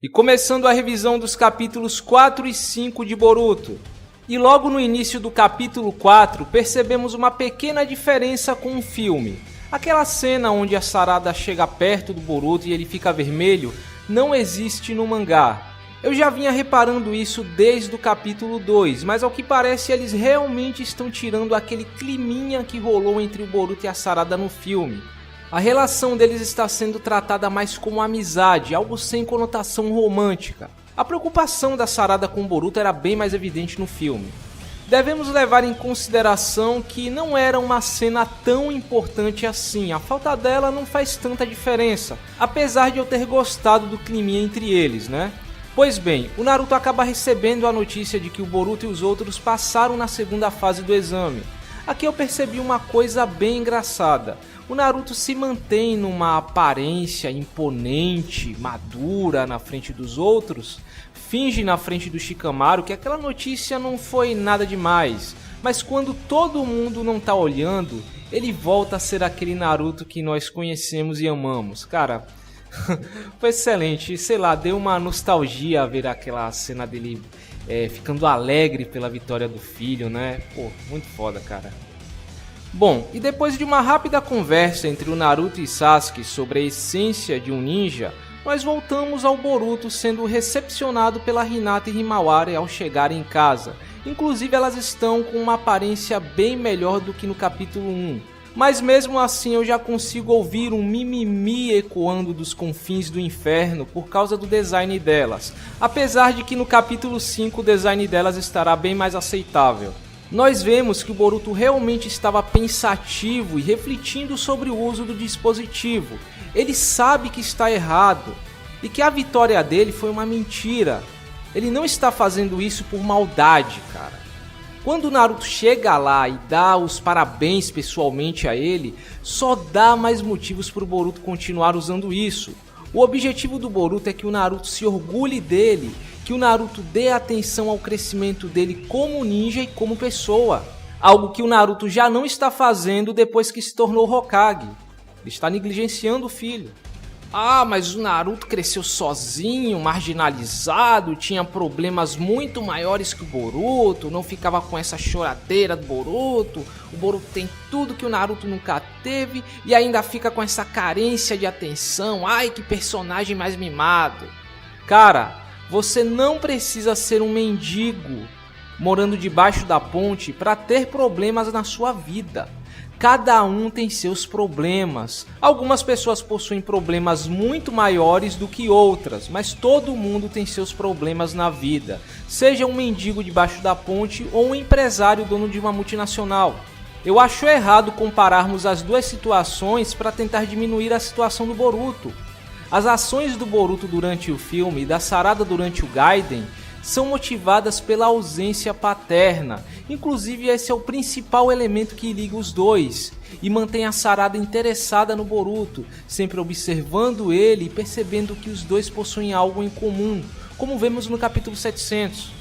E começando a revisão dos capítulos 4 e 5 de Boruto. E logo no início do capítulo 4, percebemos uma pequena diferença com o filme. Aquela cena onde a Sarada chega perto do Boruto e ele fica vermelho, não existe no mangá. Eu já vinha reparando isso desde o capítulo 2, mas ao que parece eles realmente estão tirando aquele climinha que rolou entre o Boruto e a Sarada no filme. A relação deles está sendo tratada mais como amizade, algo sem conotação romântica. A preocupação da Sarada com o Boruto era bem mais evidente no filme. Devemos levar em consideração que não era uma cena tão importante assim, a falta dela não faz tanta diferença, apesar de eu ter gostado do climinha entre eles, né? Pois bem, o Naruto acaba recebendo a notícia de que o Boruto e os outros passaram na segunda fase do exame. Aqui eu percebi uma coisa bem engraçada. O Naruto se mantém numa aparência imponente, madura na frente dos outros, finge na frente do Shikamaru que aquela notícia não foi nada demais, mas quando todo mundo não tá olhando, ele volta a ser aquele Naruto que nós conhecemos e amamos. Cara, foi excelente, sei lá, deu uma nostalgia ver aquela cena dele ficando alegre pela vitória do filho, né? Pô, muito foda, cara. Bom, e depois de uma rápida conversa entre o Naruto e Sasuke sobre a essência de um ninja, nós voltamos ao Boruto sendo recepcionado pela Hinata e Himawari ao chegar em casa. Inclusive elas estão com uma aparência bem melhor do que no capítulo 1. Mas mesmo assim eu já consigo ouvir um mimimi ecoando dos confins do inferno por causa do design delas. Apesar de que no capítulo 5 o design delas estará bem mais aceitável. Nós vemos que o Boruto realmente estava pensativo e refletindo sobre o uso do dispositivo. Ele sabe que está errado e que a vitória dele foi uma mentira. Ele não está fazendo isso por maldade, cara. Quando o Naruto chega lá e dá os parabéns pessoalmente a ele, só dá mais motivos para o Boruto continuar usando isso. O objetivo do Boruto é que o Naruto se orgulhe dele, que o Naruto dê atenção ao crescimento dele como ninja e como pessoa. Algo que o Naruto já não está fazendo depois que se tornou Hokage. Ele está negligenciando o filho. Ah, mas o Naruto cresceu sozinho, marginalizado, tinha problemas muito maiores que o Boruto, não ficava com essa choradeira do Boruto. O Boruto tem tudo que o Naruto nunca teve e ainda fica com essa carência de atenção. Ai, que personagem mais mimado. Cara, você não precisa ser um mendigo morando debaixo da ponte para ter problemas na sua vida. Cada um tem seus problemas. Algumas pessoas possuem problemas muito maiores do que outras, mas todo mundo tem seus problemas na vida. Seja um mendigo debaixo da ponte ou um empresário dono de uma multinacional. Eu acho errado compararmos as duas situações para tentar diminuir a situação do Boruto. As ações do Boruto durante o filme e da Sarada durante o Gaiden são motivadas pela ausência paterna. Inclusive esse é o principal elemento que liga os dois e mantém a Sarada interessada no Boruto, sempre observando ele e percebendo que os dois possuem algo em comum, como vemos no capítulo 700.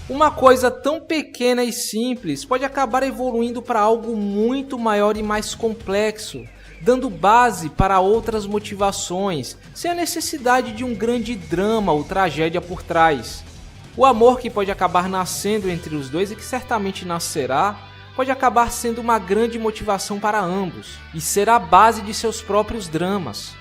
Uma coisa tão pequena e simples pode acabar evoluindo para algo muito maior e mais complexo, dando base para outras motivações, sem a necessidade de um grande drama ou tragédia por trás. O amor que pode acabar nascendo entre os dois e que certamente nascerá, pode acabar sendo uma grande motivação para ambos e ser a base de seus próprios dramas.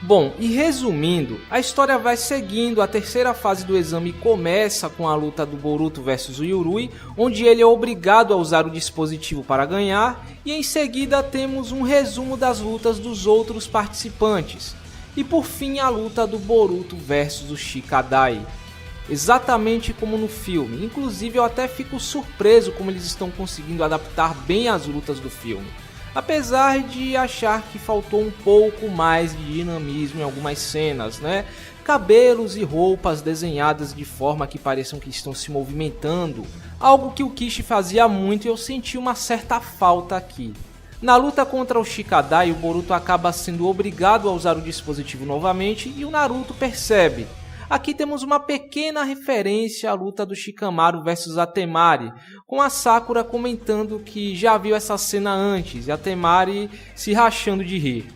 Bom, e resumindo, a história vai seguindo, a terceira fase do exame começa com a luta do Boruto versus o Yurui, onde ele é obrigado a usar o dispositivo para ganhar, e em seguida temos um resumo das lutas dos outros participantes, e por fim a luta do Boruto versus o Shikadai. Exatamente como no filme, inclusive eu até fico surpreso como eles estão conseguindo adaptar bem as lutas do filme. Apesar de achar que faltou um pouco mais de dinamismo em algumas cenas, né? Cabelos e roupas desenhadas de forma que pareçam que estão se movimentando, algo que o Kishi fazia muito e eu senti uma certa falta aqui. Na luta contra o Shikadai, o Boruto acaba sendo obrigado a usar o dispositivo novamente e o Naruto percebe. Aqui temos uma pequena referência à luta do Shikamaru versus a Temari, com a Sakura comentando que já viu essa cena antes e a Temari se rachando de rir.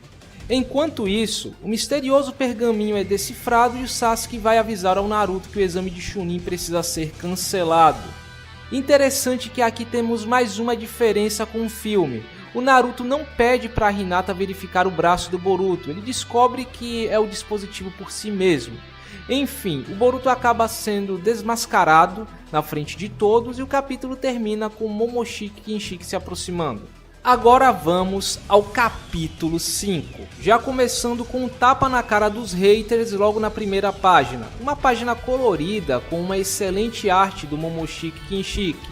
Enquanto isso, o misterioso pergaminho é decifrado e o Sasuke vai avisar ao Naruto que o exame de Chunin precisa ser cancelado. Interessante que aqui temos mais uma diferença com o filme. O Naruto não pede para Hinata verificar o braço do Boruto, ele descobre que é o dispositivo por si mesmo. Enfim, o Boruto acaba sendo desmascarado na frente de todos e o capítulo termina com Momoshiki e Kinshiki se aproximando. Agora vamos ao capítulo 5, já começando com um tapa na cara dos haters logo na primeira página. Uma página colorida com uma excelente arte do Momoshiki Kinshiki.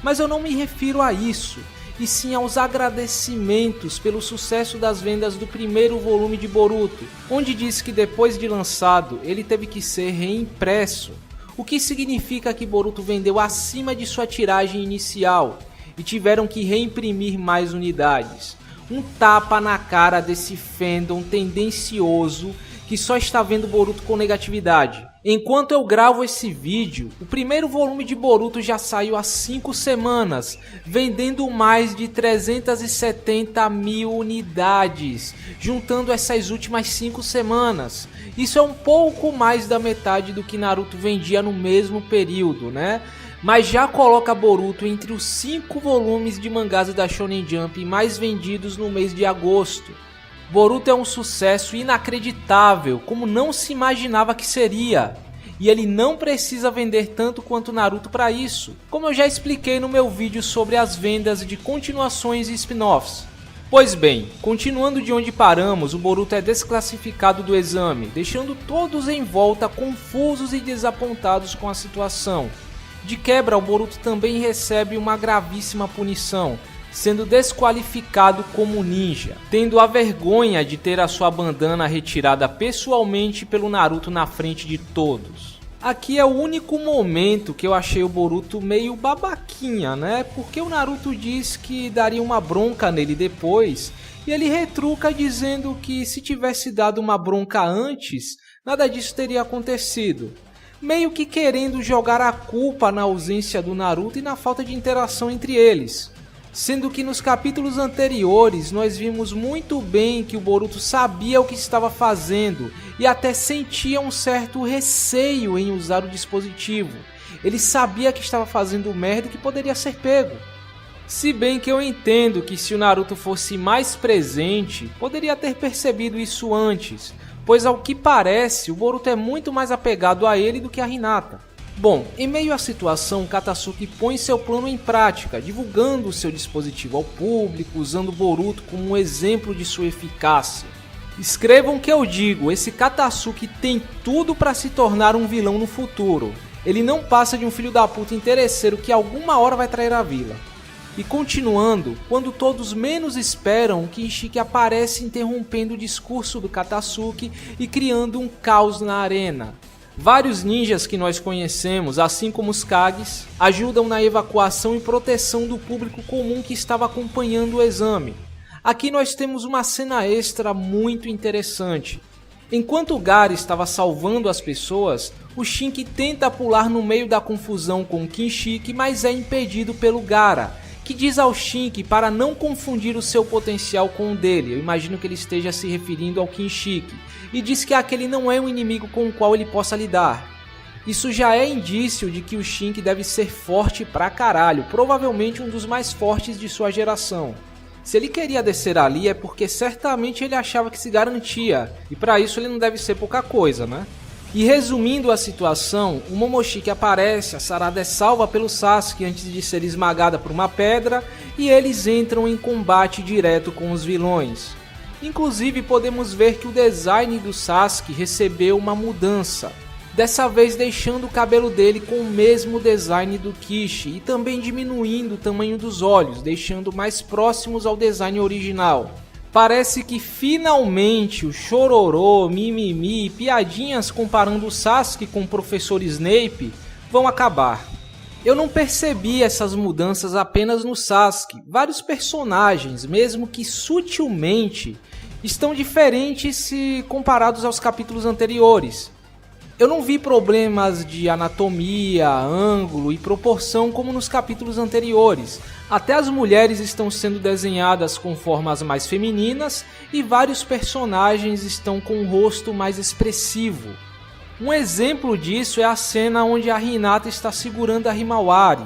Mas eu não me refiro a isso, e sim aos agradecimentos pelo sucesso das vendas do primeiro volume de Boruto, onde diz que depois de lançado ele teve que ser reimpresso, o que significa que Boruto vendeu acima de sua tiragem inicial e tiveram que reimprimir mais unidades. Um tapa na cara desse fandom tendencioso que só está vendo Boruto com negatividade. Enquanto eu gravo esse vídeo, o primeiro volume de Boruto já saiu há 5 semanas, vendendo mais de 370 mil unidades, juntando essas últimas 5 semanas. Isso é um pouco mais da metade do que Naruto vendia no mesmo período, né? Mas já coloca Boruto entre os 5 volumes de mangás da Shonen Jump mais vendidos no mês de agosto. Boruto é um sucesso inacreditável, como não se imaginava que seria. E ele não precisa vender tanto quanto Naruto para isso, como eu já expliquei no meu vídeo sobre as vendas de continuações e spin-offs. Pois bem, continuando de onde paramos, o Boruto é desclassificado do exame, deixando todos em volta confusos e desapontados com a situação. De quebra, o Boruto também recebe uma gravíssima punição, sendo desqualificado como ninja, tendo a vergonha de ter a sua bandana retirada pessoalmente pelo Naruto na frente de todos. Aqui é o único momento que eu achei o Boruto meio babaquinha, né? Porque o Naruto diz que daria uma bronca nele depois, e ele retruca dizendo que se tivesse dado uma bronca antes, nada disso teria acontecido. Meio que querendo jogar a culpa na ausência do Naruto e na falta de interação entre eles. Sendo que nos capítulos anteriores nós vimos muito bem que o Boruto sabia o que estava fazendo e até sentia um certo receio em usar o dispositivo. Ele sabia que estava fazendo merda e que poderia ser pego. Se bem que eu entendo que se o Naruto fosse mais presente, poderia ter percebido isso antes, pois ao que parece o Boruto é muito mais apegado a ele do que a Hinata. Bom, em meio à situação, Katasuki põe seu plano em prática, divulgando seu dispositivo ao público, usando Boruto como um exemplo de sua eficácia. Escrevam o que eu digo, esse Katasuki tem tudo para se tornar um vilão no futuro. Ele não passa de um filho da puta interesseiro que alguma hora vai trair a vila. E continuando, quando todos menos esperam, Kinshiki aparece interrompendo o discurso do Katasuki e criando um caos na arena. Vários ninjas que nós conhecemos, assim como os Kages, ajudam na evacuação e proteção do público comum que estava acompanhando o exame. Aqui nós temos uma cena extra muito interessante. Enquanto o Gaara estava salvando as pessoas, o Shinki tenta pular no meio da confusão com o Kinshiki, mas é impedido pelo Gaara, que diz ao Shinki para não confundir o seu potencial com o dele. Eu imagino que ele esteja se referindo ao Kinshiki. E diz que aquele não é um inimigo com o qual ele possa lidar. Isso já é indício de que o Shinki deve ser forte pra caralho, provavelmente um dos mais fortes de sua geração. Se ele queria descer ali é porque certamente ele achava que se garantia, e pra isso ele não deve ser pouca coisa, né? E resumindo a situação, o Momoshiki aparece, a Sarada é salva pelo Sasuke antes de ser esmagada por uma pedra, e eles entram em combate direto com os vilões. Inclusive podemos ver que o design do Sasuke recebeu uma mudança, dessa vez deixando o cabelo dele com o mesmo design do Kishi e também diminuindo o tamanho dos olhos, deixando mais próximos ao design original. Parece que finalmente o chororô, mimimi e piadinhas comparando o Sasuke com o professor Snape vão acabar. Eu não percebi essas mudanças apenas no Sasuke, vários personagens, mesmo que sutilmente, estão diferentes se comparados aos capítulos anteriores. Eu não vi problemas de anatomia, ângulo e proporção como nos capítulos anteriores. Até as mulheres estão sendo desenhadas com formas mais femininas e vários personagens estão com um rosto mais expressivo. Um exemplo disso é a cena onde a Hinata está segurando a Himawari,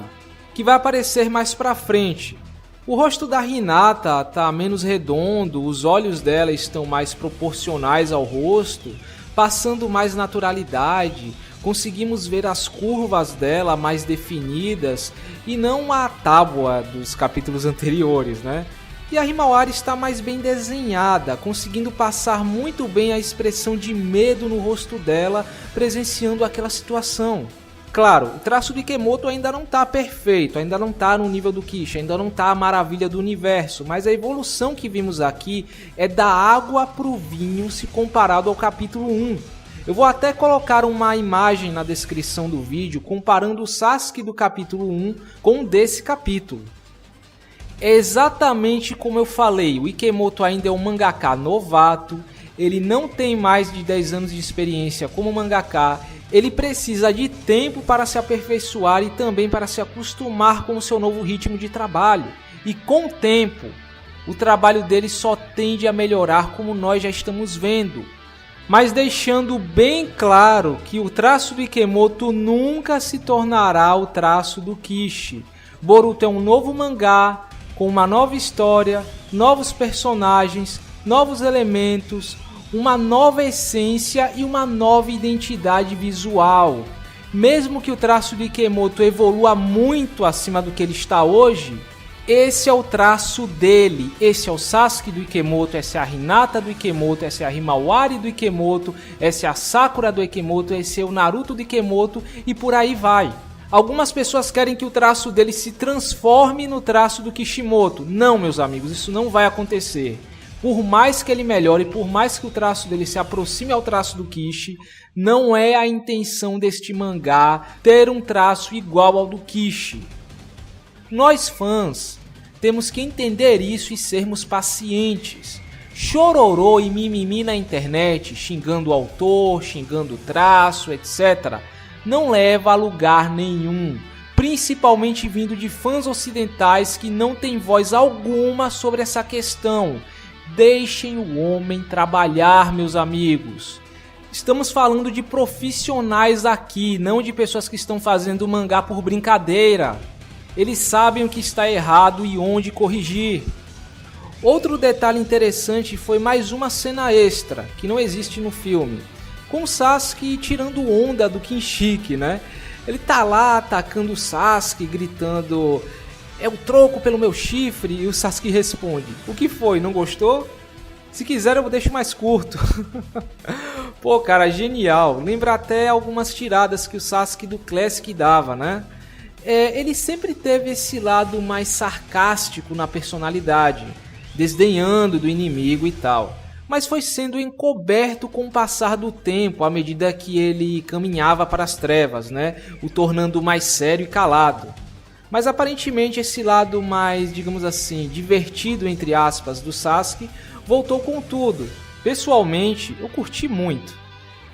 que vai aparecer mais pra frente. O rosto da Hinata está menos redondo, os olhos dela estão mais proporcionais ao rosto, passando mais naturalidade, conseguimos ver as curvas dela mais definidas e não a tábua dos capítulos anteriores, né? E a Himawari está mais bem desenhada, conseguindo passar muito bem a expressão de medo no rosto dela, presenciando aquela situação. Claro, o traço do Ikemoto ainda não está perfeito, ainda não está no nível do Kishi, ainda não está a maravilha do universo, mas a evolução que vimos aqui é da água pro vinho se comparado ao capítulo 1. Eu vou até colocar uma imagem na descrição do vídeo comparando o Sasuke do capítulo 1 com o desse capítulo. É exatamente como eu falei, o Ikemoto ainda é um mangaka novato, ele não tem mais de 10 anos de experiência como mangaka, ele precisa de tempo para se aperfeiçoar e também para se acostumar com o seu novo ritmo de trabalho. E com o tempo, o trabalho dele só tende a melhorar como nós já estamos vendo. Mas deixando bem claro que o traço do Ikemoto nunca se tornará o traço do Kishi. Boruto é um novo mangá, com uma nova história, novos personagens, novos elementos, uma nova essência e uma nova identidade visual. Mesmo que o traço de Ikemoto evolua muito acima do que ele está hoje, esse é o traço dele, esse é o Sasuke do Ikemoto, essa é a Hinata do Ikemoto, essa é a Himawari do Ikemoto, essa é a Sakura do Ikemoto, esse é o Naruto do Ikemoto e por aí vai. Algumas pessoas querem que o traço dele se transforme no traço do Kishimoto. Não, meus amigos, isso não vai acontecer. Por mais que ele melhore, por mais que o traço dele se aproxime ao traço do Kishi, não é a intenção deste mangá ter um traço igual ao do Kishi. Nós fãs temos que entender isso e sermos pacientes. Chororô e mimimi na internet, xingando o autor, xingando o traço, etc., não leva a lugar nenhum. Principalmente vindo de fãs ocidentais que não têm voz alguma sobre essa questão. Deixem o homem trabalhar, meus amigos. Estamos falando de profissionais aqui, não de pessoas que estão fazendo mangá por brincadeira. Eles sabem o que está errado e onde corrigir. Outro detalhe interessante foi mais uma cena extra, que não existe no filme, com o Sasuke tirando onda do Kinshiki, né? Ele tá lá atacando o Sasuke, gritando: "É o troco pelo meu chifre", e o Sasuke responde: "O que foi, não gostou? Se quiser eu deixo mais curto". Pô, cara, genial. Lembra até algumas tiradas que o Sasuke do Classic dava, né? Ele sempre teve esse lado mais sarcástico na personalidade, desdenhando do inimigo e tal. Mas foi sendo encoberto com o passar do tempo, à medida que ele caminhava para as trevas, né? O tornando mais sério e calado. Mas aparentemente esse lado mais, digamos assim, divertido, entre aspas, do Sasuke, voltou com tudo. Pessoalmente, eu curti muito.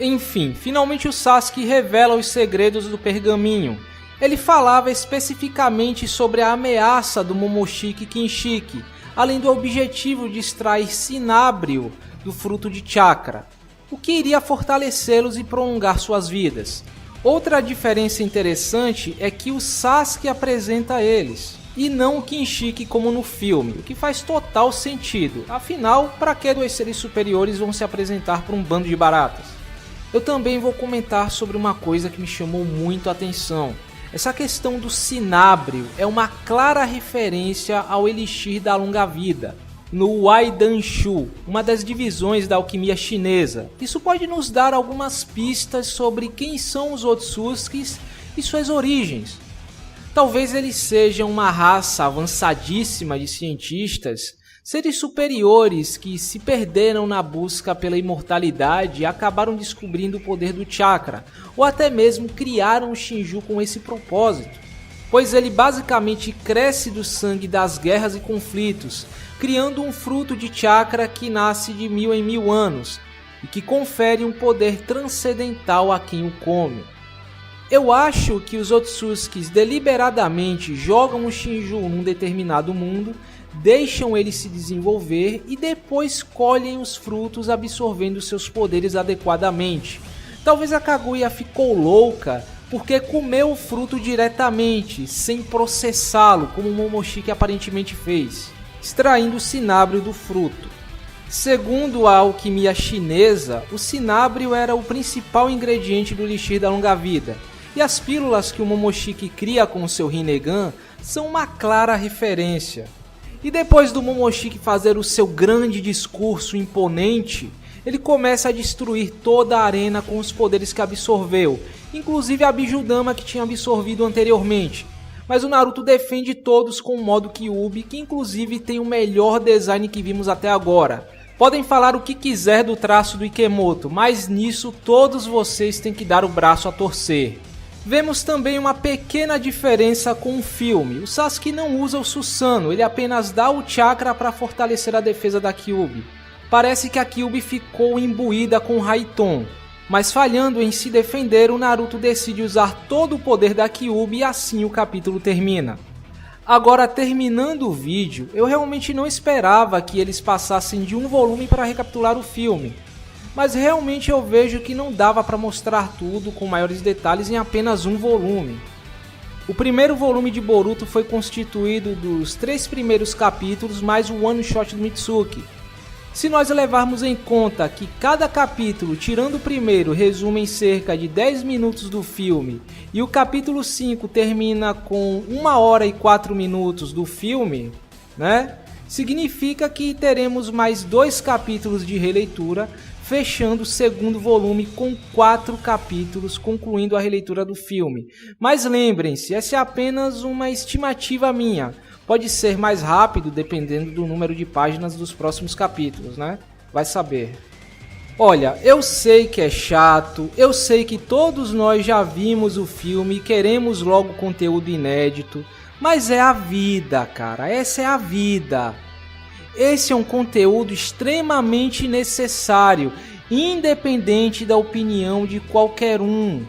Enfim, finalmente o Sasuke revela os segredos do pergaminho. Ele falava especificamente sobre a ameaça do Momoshiki Kinshiki, além do objetivo de extrair cinábrio do fruto de chakra, o que iria fortalecê-los e prolongar suas vidas. Outra diferença interessante é que o Sasuke apresenta eles, e não o Kinshiki como no filme, o que faz total sentido. Afinal, para que dois seres superiores vão se apresentar para um bando de baratas? Eu também vou comentar sobre uma coisa que me chamou muito a atenção. Essa questão do cinábrio é uma clara referência ao elixir da longa vida, no Waidanshu, uma das divisões da alquimia chinesa. Isso pode nos dar algumas pistas sobre quem são os Otsutskis e suas origens. Talvez eles sejam uma raça avançadíssima de cientistas, seres superiores que se perderam na busca pela imortalidade e acabaram descobrindo o poder do chakra, ou até mesmo criaram o Shinju com esse propósito, pois ele basicamente cresce do sangue das guerras e conflitos, criando um fruto de chakra que nasce de 1000 em 1000 anos. e que confere um poder transcendental a quem o come. Eu acho que os Otsutsuki deliberadamente jogam o Shinju num determinado mundo, deixam ele se desenvolver e depois colhem os frutos absorvendo seus poderes adequadamente. Talvez a Kaguya ficou louca porque comeu o fruto diretamente, sem processá-lo, como o Momoshiki aparentemente fez, extraindo o cinábrio do fruto. Segundo a alquimia chinesa, o cinábrio era o principal ingrediente do elixir da longa-vida, e as pílulas que o Momoshiki cria com seu Rinnegan são uma clara referência. E depois do Momoshiki fazer o seu grande discurso imponente, ele começa a destruir toda a arena com os poderes que absorveu, inclusive a Bijudama que tinha absorvido anteriormente. Mas o Naruto defende todos com o modo Kyuubi, que inclusive tem o melhor design que vimos até agora. Podem falar o que quiser do traço do Ikemoto, mas nisso todos vocês têm que dar o braço a torcer. Vemos também uma pequena diferença com o filme. O Sasuke não usa o Susanoo, ele apenas dá o chakra para fortalecer a defesa da Kyuubi. Parece que a Kyuubi ficou imbuída com Raiton, mas falhando em se defender, o Naruto decide usar todo o poder da Kyuubi e assim o capítulo termina. Agora, terminando o vídeo, eu realmente não esperava que eles passassem de um volume para recapitular o filme. Mas realmente eu vejo que não dava para mostrar tudo com maiores detalhes em apenas um volume. O primeiro volume de Boruto foi constituído dos 3 primeiros capítulos mais o one shot do Mitsuki. Se nós levarmos em conta que cada capítulo, tirando o primeiro, resume em cerca de 10 minutos do filme e o capítulo 5 termina com 1 hora e 4 minutos do filme, né? Significa que teremos mais 2 capítulos de releitura, fechando o segundo volume com 4 capítulos, concluindo a releitura do filme. Mas lembrem-se, essa é apenas uma estimativa minha. Pode ser mais rápido dependendo do número de páginas dos próximos capítulos, né? Vai saber. Olha, eu sei que é chato, eu sei que todos nós já vimos o filme e queremos logo conteúdo inédito, mas é a vida, cara, essa é a vida. Esse é um conteúdo extremamente necessário, independente da opinião de qualquer um.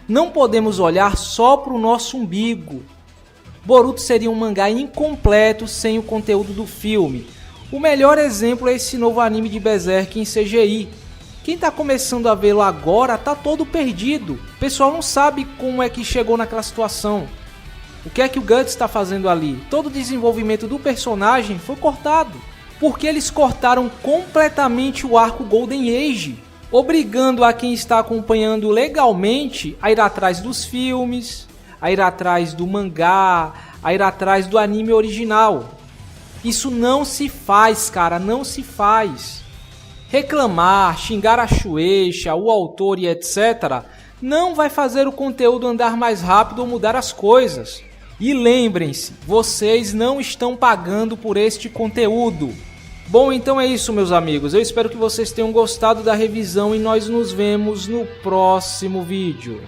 Não podemos olhar só para o nosso umbigo. Boruto seria um mangá incompleto sem o conteúdo do filme. O melhor exemplo é esse novo anime de Berserk em CGI. Quem está começando a vê-lo agora está todo perdido. O pessoal não sabe como é que chegou naquela situação. O que é que o Guts está fazendo ali? Todo o desenvolvimento do personagem foi cortado. Porque eles cortaram completamente o arco Golden Age, obrigando a quem está acompanhando legalmente a ir atrás dos filmes, a ir atrás do mangá, a ir atrás do anime original. Isso não se faz, cara, não se faz. Reclamar, xingar a Shueisha, o autor e etc. não vai fazer o conteúdo andar mais rápido ou mudar as coisas. E lembrem-se, vocês não estão pagando por este conteúdo. Bom, então é isso, meus amigos. Eu espero que vocês tenham gostado da revisão e nós nos vemos no próximo vídeo.